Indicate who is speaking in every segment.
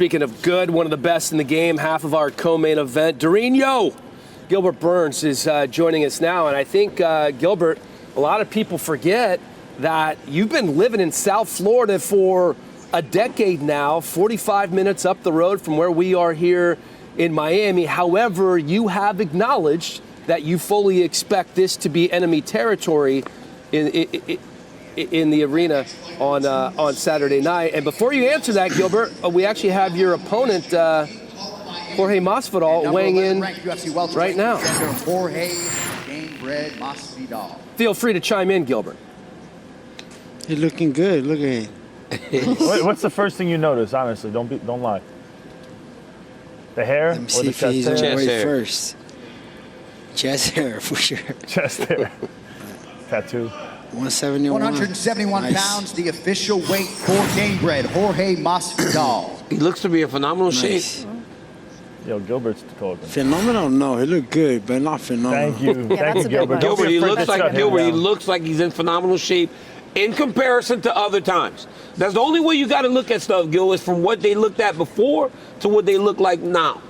Speaker 1: Speaking of good, one of the best in the game, half of our co-main event, Dorino. Gilbert Burns is joining us now, and I think, Gilbert, a lot of people forget that you've been living in South Florida for a decade now, 45 minutes up the road from where we are here in Miami. However, you have acknowledged that you fully expect this to be enemy territory in the arena on Saturday night. And before you answer that, Gilbert, we actually have your opponent, Jorge Masvidal, weighing in right now.
Speaker 2: Jorge Masvidal.
Speaker 1: Feel free to chime in, Gilbert.
Speaker 3: He's looking good. Look at him.
Speaker 4: What's the first thing you notice? Honestly, don't lie. The hair or the chest hair?
Speaker 3: Chest hair first. Chest hair for sure.
Speaker 4: Chest hair. Tattoo.
Speaker 3: 171.
Speaker 2: 171 pounds, the official weight for Gamebred, Jorge Masvidal.
Speaker 5: He looks to be in phenomenal
Speaker 3: Nice.
Speaker 5: shape.
Speaker 4: Yo, Gilbert's talking.
Speaker 3: Phenomenal? No, he looked good, but not phenomenal.
Speaker 4: Thank you. Thank you, Gilbert. Don't
Speaker 5: Gilbert,
Speaker 4: be
Speaker 5: he
Speaker 4: afraid
Speaker 5: looks
Speaker 4: to shut
Speaker 5: like
Speaker 4: him
Speaker 5: Gilbert. He
Speaker 4: down.
Speaker 5: looks like he's in phenomenal shape in comparison to other times. That's the only way you got to look at stuff, Gil, is from what they looked at before to what they look like now.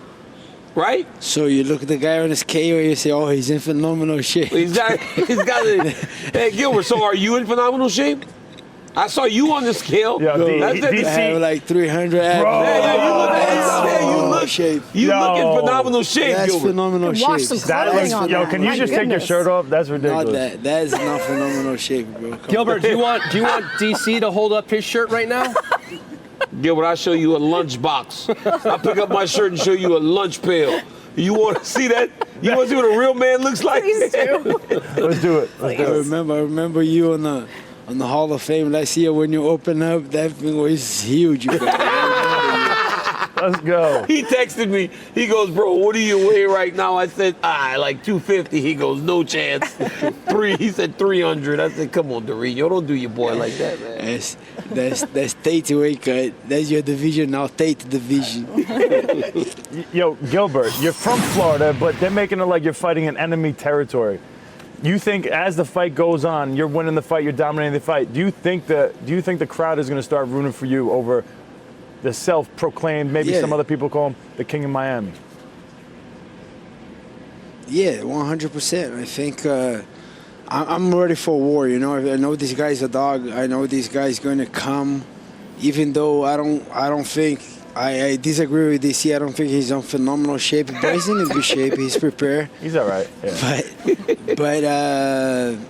Speaker 5: Right?
Speaker 3: So you look at the guy on his KO and you say, oh, he's in phenomenal shape.
Speaker 5: He's got it. Hey, Gilbert, so are you in phenomenal shape? I saw you on the scale.
Speaker 4: Yeah,
Speaker 3: I have like 300 abs.
Speaker 4: Bro.
Speaker 5: You look in phenomenal shape,
Speaker 3: That's
Speaker 5: Gilbert.
Speaker 3: phenomenal shape.
Speaker 6: Wash some clothing on that.
Speaker 4: Can you
Speaker 6: My
Speaker 4: just take your
Speaker 6: goodness.
Speaker 4: shirt off? That's ridiculous.
Speaker 3: Not that. That is not phenomenal shape, bro. Come
Speaker 1: Gilbert, do you want DC to hold up his shirt right now?
Speaker 5: Gilbert, I'll show you a lunch box. I'll pick up my shirt and show you a lunch pail. You want to see that? You want to see what a real man looks like?
Speaker 6: Please do.
Speaker 4: Let's do it. Let's do it.
Speaker 3: I remember you on the Hall of Fame last year when you opened up. That thing was huge.
Speaker 4: Let's go.
Speaker 5: He texted me. He goes, bro, what do you weigh right now? I said, like 250. He goes, no chance. He said 300. I said, come on, Dorino, don't do your boy like that, man.
Speaker 3: That's Tate's weight cut. That's your division now, Tate division.
Speaker 4: Yo, Gilbert, you're from Florida, but they're making it like you're fighting in enemy territory. You think as the fight goes on, you're winning the fight, you're dominating the fight. Do you think the crowd is going to start rooting for you over the self-proclaimed, maybe some other people call him the King of Miami?
Speaker 3: Yeah, 100%. I think I'm ready for war. You know, I know this guy's a dog. I know this guy's going to come, even though I don't think. I disagree with DC. I don't think he's in phenomenal shape, but he's in good shape. He's prepared.
Speaker 4: He's all right. Yeah.
Speaker 3: But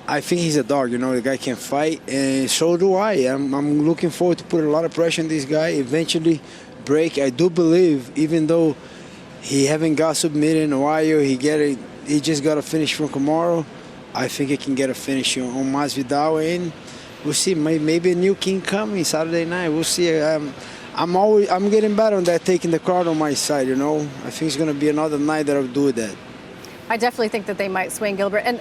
Speaker 3: I think he's a dog. You know, the guy can fight, and so do I. I'm looking forward to put a lot of pressure on this guy. Eventually, break. I do believe, even though he haven't got submitted in a while, he just got a finish from Kamaru. I think he can get a finish on Masvidal, and we'll see. Maybe a new king coming Saturday night. We'll see. I'm getting better on that, taking the crowd on my side, you know. I think it's going to be another night that I'll do that.
Speaker 6: I definitely think that they might swing Gilbert. And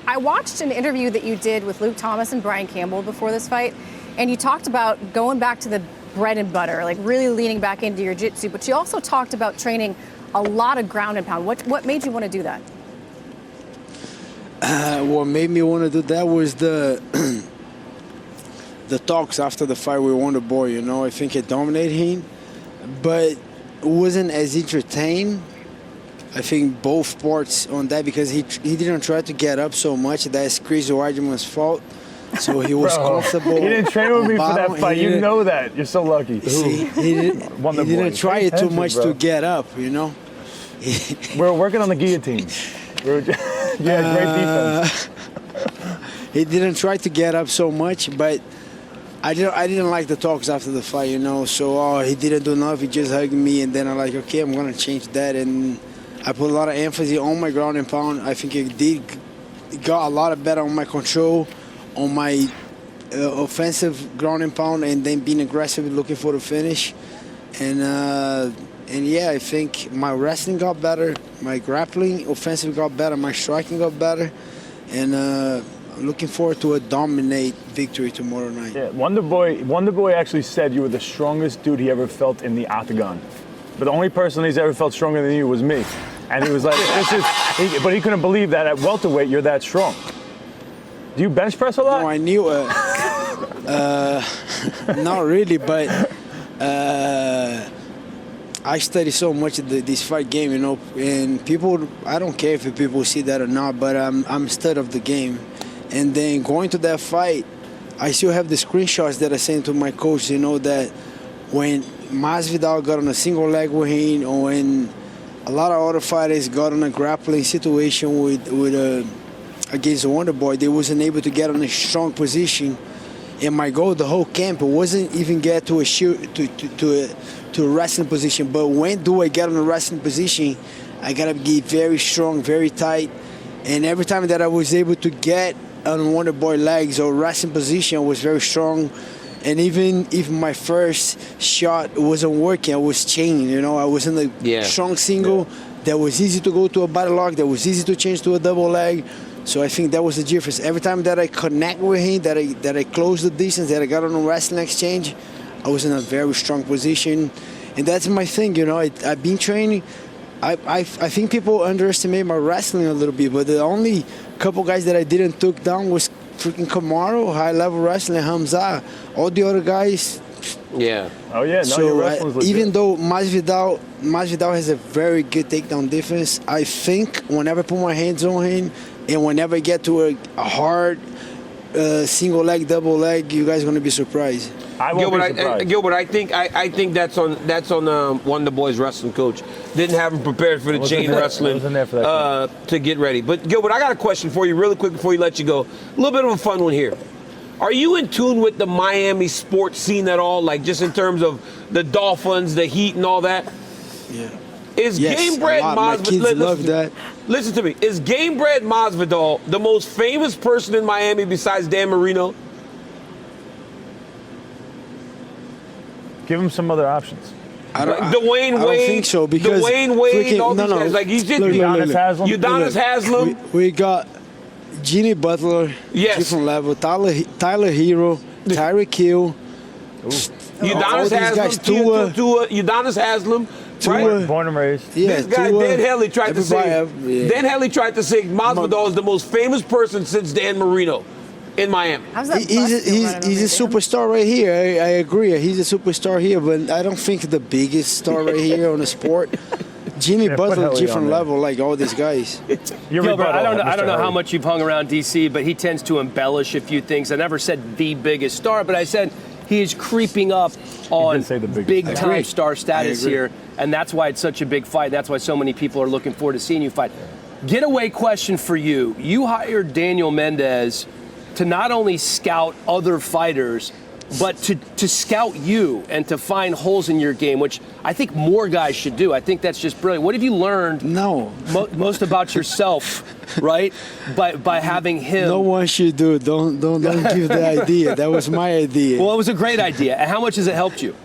Speaker 6: I watched an interview that you did with Luke Thomas and Brian Campbell before this fight, and you talked about going back to the bread and butter, like really leaning back into your jiu-jitsu, but you also talked about training a lot of ground and pound. What made you want to do that?
Speaker 3: What made me want to do that was the talks after the fight with Wonder Boy, you know. I think it dominated him, but it wasn't as entertained. I think both parts on that because he didn't try to get up so much. That's Chris Weidman's fault. So he was comfortable.
Speaker 4: He didn't train with me for that fight. You know that. You're so lucky.
Speaker 3: See, he didn't try it too much to get up, you know.
Speaker 4: We're working on the guillotine. Great defense.
Speaker 3: He didn't try to get up so much, but I didn't like the talks after the fight, you know. So he didn't do enough. He just hugged me, and then I'm like, okay, I'm gonna change that. And I put a lot of emphasis on my ground and pound. I think it got a lot of better on my control, on my offensive ground and pound, and then being aggressive, looking for the finish. And yeah, I think my wrestling got better, my grappling offensive got better, my striking got better, and I'm looking forward to a dominate victory tomorrow night.
Speaker 4: Yeah, Wonder Boy actually said you were the strongest dude he ever felt in the octagon. But the only person he's ever felt stronger than you was me. And he was like, but he couldn't believe that at welterweight you're that strong. Do you bench press a lot?
Speaker 3: No, I knew, not really, but I study so much of this fight game, you know, and people, I don't care if people see that or not, but I'm stud of the game. And then going to that fight, I still have the screenshots that I sent to my coach, you know, that when Masvidal got on a single leg with him, or when a lot of other fighters got on a grappling situation against the Wonder Boy, they wasn't able to get on a strong position. And my goal, the whole camp, wasn't even get to a wrestling position. But when do I get on a wrestling position, I gotta be very strong, very tight. And every time that I was able to get on Wonder Boy legs or wrestling position, I was very strong. And even if my first shot wasn't working, I was chained. You know, I was in a strong single that was easy to go to a body lock, that was easy to change to a double leg. So I think that was the difference. Every time that I connect with him, that I close the distance, that I got on a wrestling exchange, I was in a very strong position. And that's my thing, you know. I've been training. I think people underestimate my wrestling a little bit, but the only couple guys that I didn't took down was freaking Kamaru, high-level wrestling, Hamza. All the other guys.
Speaker 5: Yeah.
Speaker 4: Oh yeah. No,
Speaker 3: So
Speaker 4: your wrestling's legit.
Speaker 3: even though Masvidal has a very good takedown defense, I think whenever I put my hands on him and whenever I get to a hard single leg, double leg, you guys are gonna be surprised.
Speaker 4: I won't be surprised.
Speaker 5: Gilbert, I think that's on Wonder Boy's wrestling coach. Didn't have him prepared for the chain wrestling
Speaker 4: wasn't there for that
Speaker 5: to get ready. But Gilbert, I got a question for you really quick before you let you go. A little bit of a fun one here. Are you in tune with the Miami sports scene at all? Like just in terms of the Dolphins, the Heat, and all that?
Speaker 3: Yeah.
Speaker 5: Is
Speaker 3: Yes,
Speaker 5: Gamebred
Speaker 3: a lot. My kids love that.
Speaker 5: Listen to me. Is Gamebred Masvidal the most famous person in Miami besides Dan Marino?
Speaker 4: Give him some other options.
Speaker 5: Dwayne Wade.
Speaker 3: I don't think so because
Speaker 5: Dwayne Wade, all these
Speaker 3: no.
Speaker 5: guys. Like he's just
Speaker 4: Udonis Haslem.
Speaker 5: Udonis Haslem.
Speaker 3: We got Jimmy Butler,
Speaker 5: Yes.
Speaker 3: different level. Tyler Hero, Tyreek Hill. all
Speaker 5: Udonis
Speaker 3: these
Speaker 5: Haslem.
Speaker 3: guys, Tua.
Speaker 5: Udonis Haslem. Right?
Speaker 3: Tua.
Speaker 4: Born and raised.
Speaker 3: Yeah,
Speaker 5: This guy,
Speaker 3: Tua,
Speaker 5: Dan Hellie, tried to say.
Speaker 3: everybody
Speaker 5: Dan Hellie tried to say Masvidal is the most famous person since Dan Marino in Miami.
Speaker 6: How's that
Speaker 3: He's a superstar right here. I agree. He's a superstar here, but I don't think the biggest star right here on the sport. Jimmy
Speaker 4: Yeah, put
Speaker 3: Butler,
Speaker 4: Hellie on
Speaker 3: different
Speaker 4: there.
Speaker 3: level, like all these guys.
Speaker 4: Your
Speaker 1: Gilbert,
Speaker 4: rebuttal,
Speaker 1: I don't know
Speaker 4: Mr.
Speaker 1: how
Speaker 4: Hellie.
Speaker 1: much you've hung around DC, but he tends to embellish a few things. I never said the biggest star, but I said he is creeping up on
Speaker 4: say the biggest.
Speaker 1: big
Speaker 3: I
Speaker 1: time
Speaker 3: agree.
Speaker 1: star status
Speaker 3: I agree.
Speaker 1: here, and that's why it's such a big fight. That's why so many people are looking forward to seeing you fight. Getaway question for you. You hired Daniel Mendez to not only scout other fighters, but to scout you and to find holes in your game, which I think more guys should do. I think that's just brilliant. What have you learned
Speaker 3: No.
Speaker 1: most about yourself, right, by having him?
Speaker 3: No one should do it. Don't give the idea. That was my idea.
Speaker 1: Well, it was a great idea. And how much has it helped you?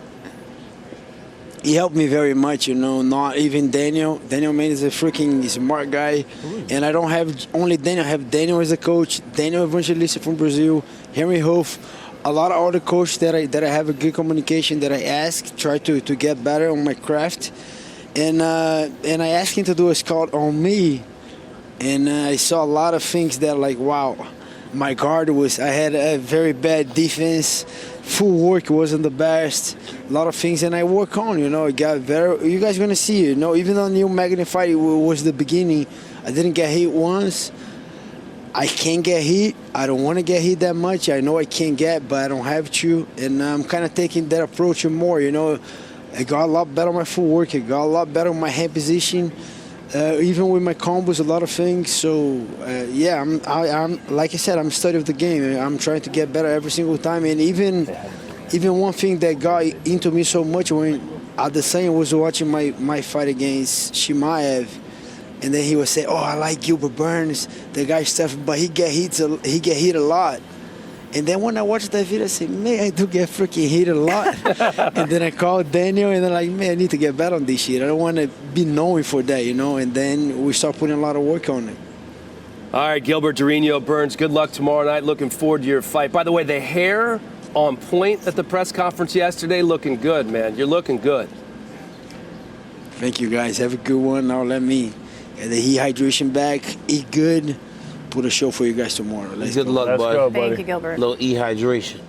Speaker 3: He helped me very much, you know, not even Daniel. Daniel Mendes is a freaking smart guy. And I don't have only Daniel. I have Daniel as a coach, Daniel Evangelista from Brazil, Henry Hoff, a lot of other coaches that I have a good communication that I ask, try to get better on my craft. And I asked him to do a scout on me. And I saw a lot of things that like, wow, my guard I had a very bad defense. Full work wasn't the best. A lot of things, and I work on, you know. It got better. You guys gonna see it, you know. Even on Neil Magny fight, it was the beginning. I didn't get hit once. I can't get hit. I don't want to get hit that much. I know I can't get, but I don't have to. And I'm kind of taking that approach more, you know. I got a lot better on my footwork. I got a lot better on my hand position. Even with my combos, a lot of things. So, yeah, I'm like I said, I'm studying the game. I'm trying to get better every single time. And even one thing that got into me so much when Adesanya was watching my fight against Shimaev, and then he would say, "Oh, I like Gilbert Burns, the guy's tough, but he get hit a lot." And then when I watched that video, I said, "Man, I do get freaking hit a lot." And then I called Daniel, and then like, "Man, I need to get better on this shit. I don't want to be known for that, you know." And then we start putting a lot of work on it.
Speaker 1: All right, Gilbert Burns, good luck tomorrow night. Looking forward to your fight. By the way, the hair on point at the press conference yesterday, looking good, man. You're looking good.
Speaker 3: Thank you, guys. Have a good one. Now let me get the heat hydration back, eat good, put a show for you guys tomorrow. Let's
Speaker 5: Good
Speaker 3: go.
Speaker 5: luck,
Speaker 4: Let's
Speaker 5: bud.
Speaker 4: go, buddy.
Speaker 6: Thank you, Gilbert.
Speaker 5: Little hydration.